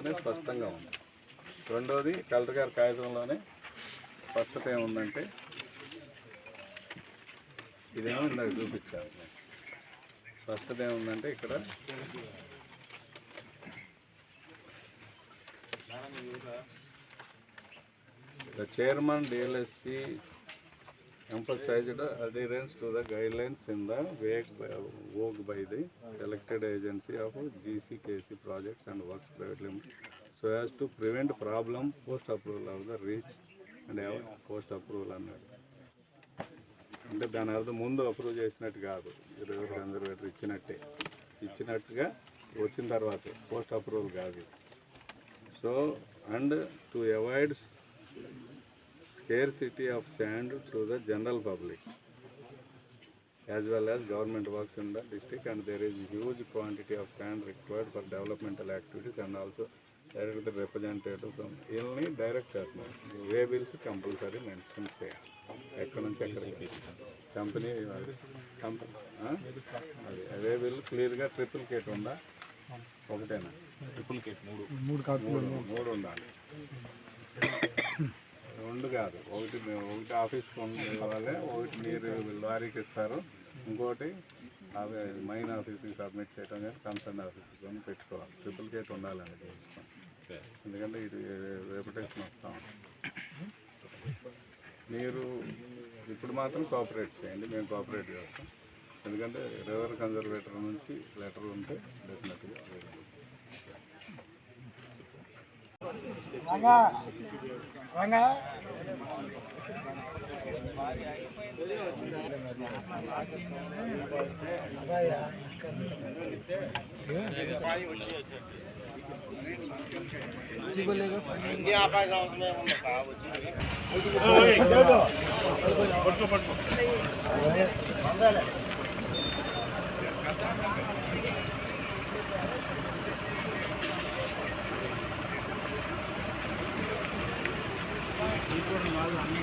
అనేది స్పష్టంగా ఉంది. రెండోది కలెక్టర్ గారి కాగితంలోనే స్పష్టత ఏముందంటే ఇదేమో ఇందాక చూపించాను. స్పష్టత ఏముందంటే ఇక్కడ the chairman DLSC emphasized adherence to the guidelines in the work by the selected agency of GCKC projects and works private limited so as to prevent problem post approval of the reach and post approval అన్నాడు. అంటే దాని అర్థం ముందు approve చేసినట్టు కాదు, river conservator ఇచ్చినట్టుగా వచ్చిన తర్వాత పోస్ట్ అప్రూవల్ కాదు. So and to avoid scarcity of sand to the general public as well as government works in the district, and there is huge quantity of sand required for developmental activities and also direct the representative from ilni direct చేస్తున్నారు. వే bills compulsory mention చేయాలి. ఎక్కడి నుంచి ఎక్కడికి company అది way bill క్లియర్గా triple Kate ఉందా, ఒకటేనా? Triple Kate మూడు ఉండాలి, రెండు కాదు. ఒకటి ఆఫీస్కి వాళ్ళే, ఒకటి మీరు లారీకి ఇస్తారు, ఇంకోటి అవి మైన్ ఆఫీస్కి సబ్మిట్ చేయడం కానీ కన్సర్న్ ఆఫీస్కి పెట్టుకోవాలి. ట్రిపుల్ కేట్ ఉండాలని చూస్తాం, ఎందుకంటే ఇది రెప్యుటేషన్ వస్తాం. మీరు ఇప్పుడు మాత్రం కోఆపరేట్ చేయండి, మేము కోఆపరేట్ చేస్తాం. ఎందుకంటే రివర్ కన్జర్వేటర్ నుంచి లెటర్ ఉంటే డెఫినెట్గా వాళ్ళు అన్ని